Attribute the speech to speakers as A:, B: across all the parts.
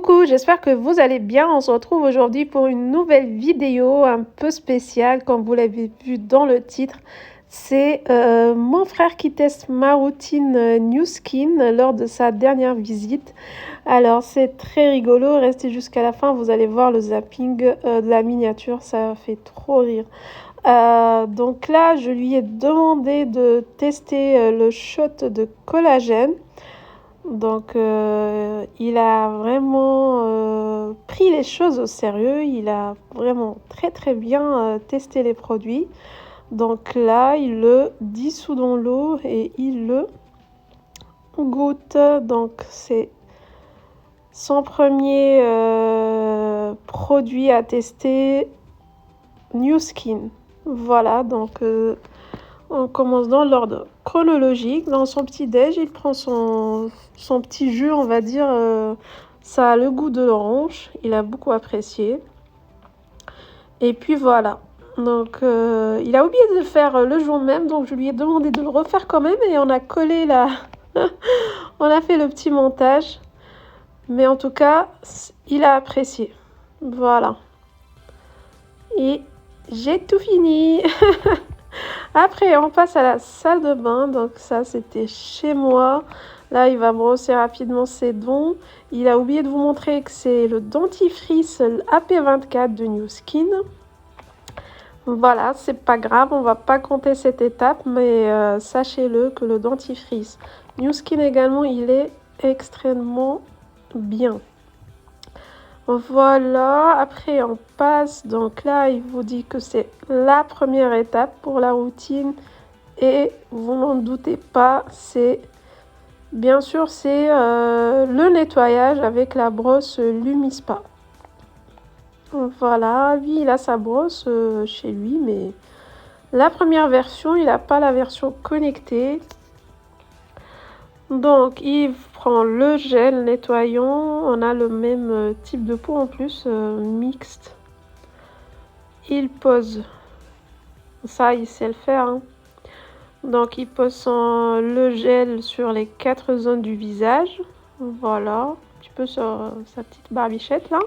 A: Coucou, j'espère que vous allez bien. On se retrouve aujourd'hui pour une nouvelle vidéo un peu spéciale, comme vous l'avez vu dans le titre. C'est mon frère qui teste ma routine New Skin lors de sa dernière visite. Alors c'est très rigolo, restez jusqu'à la fin, vous allez voir le zapping de la miniature, ça fait trop rire. Donc là, je lui ai demandé de tester le shot de collagène. Donc, il a vraiment pris les choses au sérieux. Il a vraiment très très bien testé les produits. Donc là, il le dissout dans l'eau et il le goûte. Donc, c'est son premier produit à tester, New Skin. Voilà, donc on commence dans l'ordre chronologique. Dans son petit déj, il prend son petit jus, on va dire. Ça a le goût de l'orange. Il a beaucoup apprécié. Et puis voilà. Donc, il a oublié de le faire le jour même. Donc, je lui ai demandé de le refaire quand même. Et on a collé la... on a fait le petit montage. Mais en tout cas, il a apprécié. Voilà. Et j'ai tout fini. Après, on passe à la salle de bain. Donc ça, c'était chez moi. Là, il va brosser rapidement ses dents. Il a oublié de vous montrer que c'est le dentifrice AP24 de New Skin. Voilà, c'est pas grave, on va pas compter cette étape, mais sachez-le que le dentifrice New Skin également, il est extrêmement bien. Voilà, après on passe, donc là il vous dit que c'est la première étape pour la routine et vous n'en doutez pas, c'est bien sûr c'est le nettoyage avec la brosse Lumispa. Voilà, lui il a sa brosse chez lui, mais la première version, il n'a pas la version connectée. Donc, il prend le gel nettoyant. On a le même type de peau en plus, mixte. Il pose. Ça, il sait le faire. Hein. Donc, il pose le gel sur les 4 zones du visage. Voilà. Un petit peu sur sa petite barbichette, là.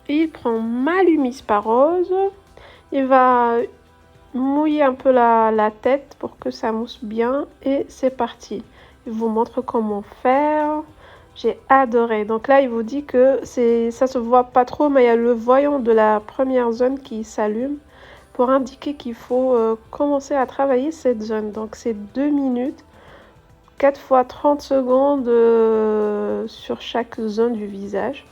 A: Et il prend ma Lumispa rose. Il va mouiller un peu la tête pour que ça mousse bien et c'est parti. Il vous montre comment faire. J'ai adoré. Donc là, il vous dit que ça se voit pas trop, mais il y a le voyant de la première zone qui s'allume pour indiquer qu'il faut commencer à travailler cette zone. Donc c'est 2 minutes, 4 fois 30 secondes sur chaque zone du visage.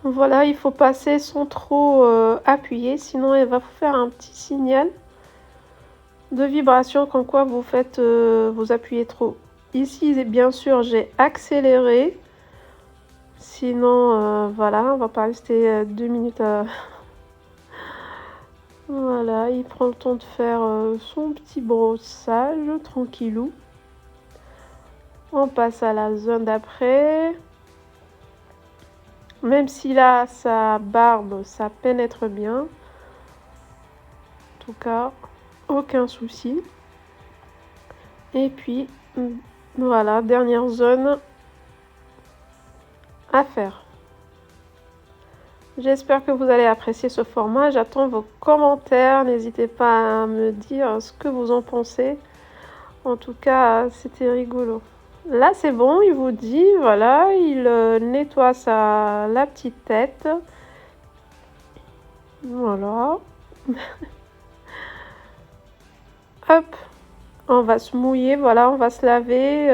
A: Voilà, il faut passer sans trop appuyer, sinon elle va vous faire un petit signal de vibration comme quoi vous faites, vous appuyez trop. Ici, bien sûr, j'ai accéléré. Sinon, voilà, on va pas rester 2 minutes à... Voilà, il prend le temps de faire son petit brossage, tranquillou. On passe à la zone d'après. Même si là, sa barbe, ça pénètre bien. En tout cas, aucun souci. Et puis, voilà, dernière zone à faire. J'espère que vous allez apprécier ce format. J'attends vos commentaires. N'hésitez pas à me dire ce que vous en pensez. En tout cas, c'était rigolo. Là, c'est bon, il vous dit, voilà, il nettoie la petite tête. Voilà. Hop, on va se mouiller, voilà, on va se laver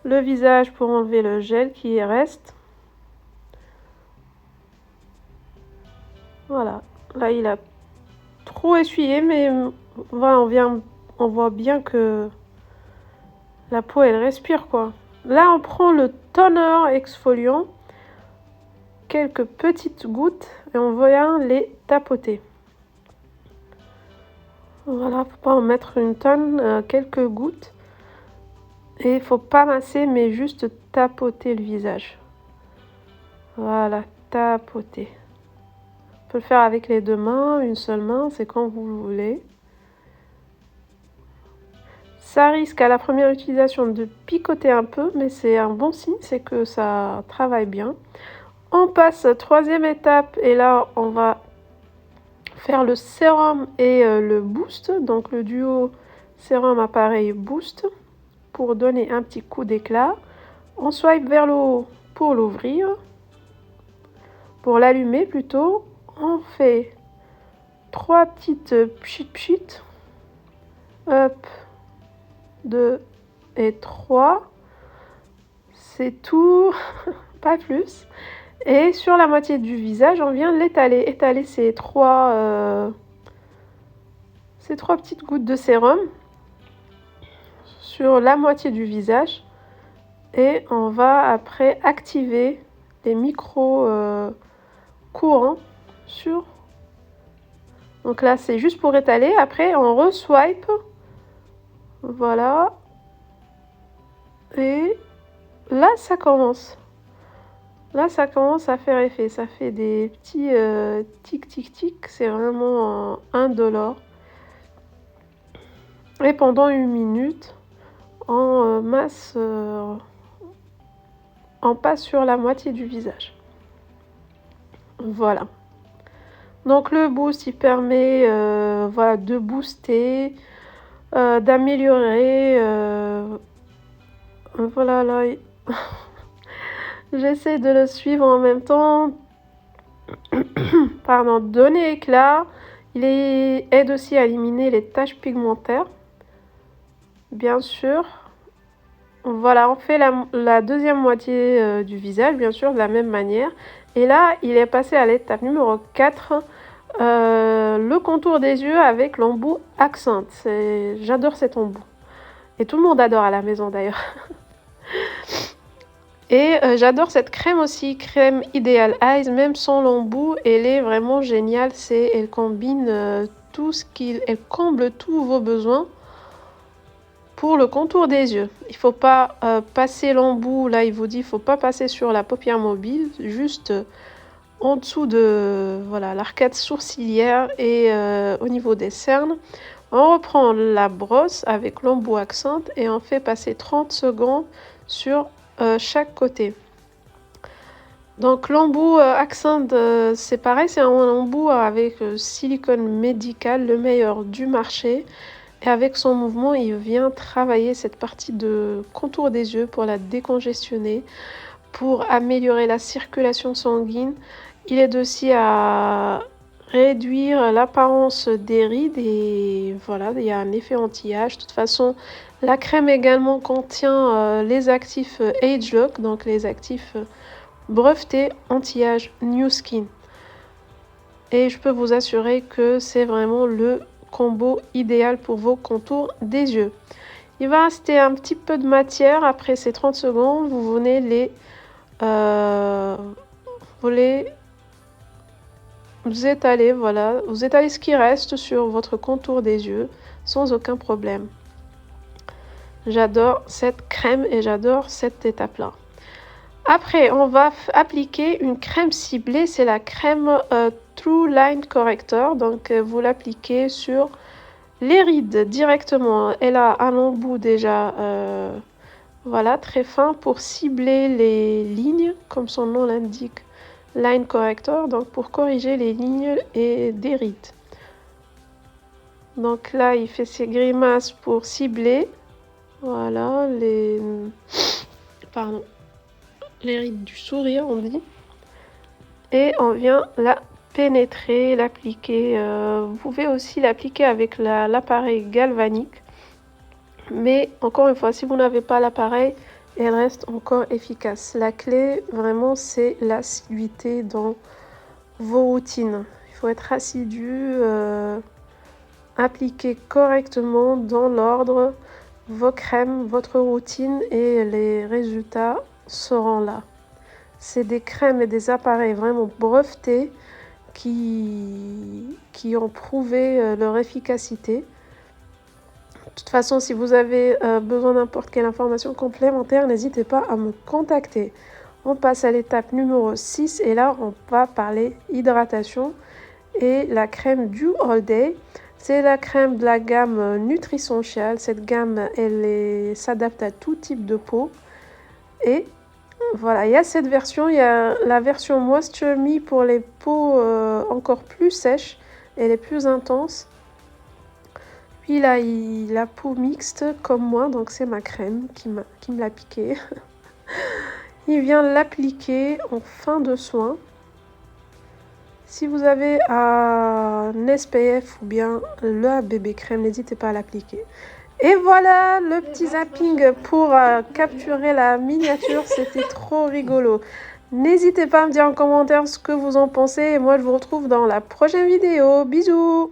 A: le visage pour enlever le gel qui reste. Voilà, là, il a trop essuyé, mais voilà, on voit bien que la peau, elle respire, quoi. Là, on prend le toner exfoliant, quelques petites gouttes, et on vient les tapoter. Voilà, faut pas en mettre une tonne, quelques gouttes. Et il faut pas masser, mais juste tapoter le visage. Voilà, tapoter. On peut le faire avec les 2 mains, une seule main, c'est quand vous voulez. Ça risque à la première utilisation de picoter un peu, mais c'est un bon signe, c'est que ça travaille bien. On passe troisième étape et là on va faire le sérum et le boost, donc le duo sérum appareil boost pour donner un petit coup d'éclat. On swipe vers le haut pour l'ouvrir, pour l'allumer plutôt. On fait 3 petites pchit. Hop, 2 et 3. C'est tout, pas plus. Et sur la moitié du visage, on vient l'étaler. Étaler ces trois petites gouttes de sérum sur la moitié du visage. Et on va après activer les micro courants sur. Donc là, c'est juste pour étaler. Après, on re-swipe. Voilà. Et là, ça commence. Là, ça commence à faire effet. Ça fait des petits tic. C'est vraiment indolore. Et pendant 1 minute, on passe sur la moitié du visage. Voilà. Donc le boost, il permet voilà, de booster, d'améliorer. Voilà, là. J'essaie de le suivre en même temps. Pardon, donner éclat. Il aide aussi à éliminer les taches pigmentaires. Bien sûr. Voilà, on fait la deuxième moitié du visage, bien sûr, de la même manière. Et là, il est passé à l'étape numéro 4. Le contour des yeux avec l'embout Accent. J'adore cet embout. Et tout le monde adore à la maison d'ailleurs. Et j'adore cette crème aussi, crème Ideal Eyes, même sans l'embout, elle est vraiment géniale. Elle combine elle comble tous vos besoins pour le contour des yeux. Il ne faut pas passer l'embout, là il vous dit, il ne faut pas passer sur la paupière mobile, juste en dessous de voilà, l'arcade sourcilière et au niveau des cernes. On reprend la brosse avec l'embout Accent et on fait passer 30 secondes sur chaque côté. Donc l'embout Accent, c'est pareil, c'est un embout avec silicone médical, le meilleur du marché. Et avec son mouvement, il vient travailler cette partie de contour des yeux pour la décongestionner, pour améliorer la circulation sanguine. Il aide aussi à réduire l'apparence des rides et voilà, il y a un effet anti-âge. De toute façon, la crème également contient les actifs AgeLock, donc les actifs brevetés anti-âge New Skin. Et je peux vous assurer que c'est vraiment le combo idéal pour vos contours des yeux. Il va rester un petit peu de matière après ces 30 secondes. Vous venez vous étalez, voilà. Vous étalez ce qui reste sur votre contour des yeux sans aucun problème. J'adore cette crème et j'adore cette étape-là. Après, on va appliquer une crème ciblée. C'est la crème True Line Corrector. Donc, vous l'appliquez sur les rides directement. Elle a un embout déjà voilà, très fin pour cibler les lignes, comme son nom l'indique. Line Corrector, donc pour corriger les lignes et des rides. Donc là, il fait ses grimaces pour cibler. Voilà, les rides du sourire, on dit. Et on vient la pénétrer, l'appliquer. Vous pouvez aussi l'appliquer avec l'appareil galvanique. Mais encore une fois, si vous n'avez pas l'appareil, elle reste encore efficace. La clé, vraiment, c'est l'assiduité dans vos routines. Il faut être assidu, appliquer correctement dans l'ordre vos crèmes, votre routine et les résultats seront là. C'est des crèmes et des appareils vraiment brevetés qui ont prouvé leur efficacité. De toute façon, si vous avez besoin de n'importe quelle information complémentaire, n'hésitez pas à me contacter. On passe à l'étape numéro 6 et là, on va parler hydratation et la crème du All Day. C'est la crème de la gamme Nutrissential. Cette gamme, elle s'adapte à tout type de peau. Et voilà, il y a cette version, il y a la version Moisture Me pour les peaux encore plus sèches. Elle est plus intense. Puis là, la peau mixte comme moi, donc c'est ma crème qui me l'a piqué. Il vient l'appliquer en fin de soin. Si vous avez un SPF ou bien la bébé crème, n'hésitez pas à l'appliquer. Et voilà le petit zapping pour capturer la miniature, c'était trop rigolo. N'hésitez pas à me dire en commentaire ce que vous en pensez et moi je vous retrouve dans la prochaine vidéo. Bisous!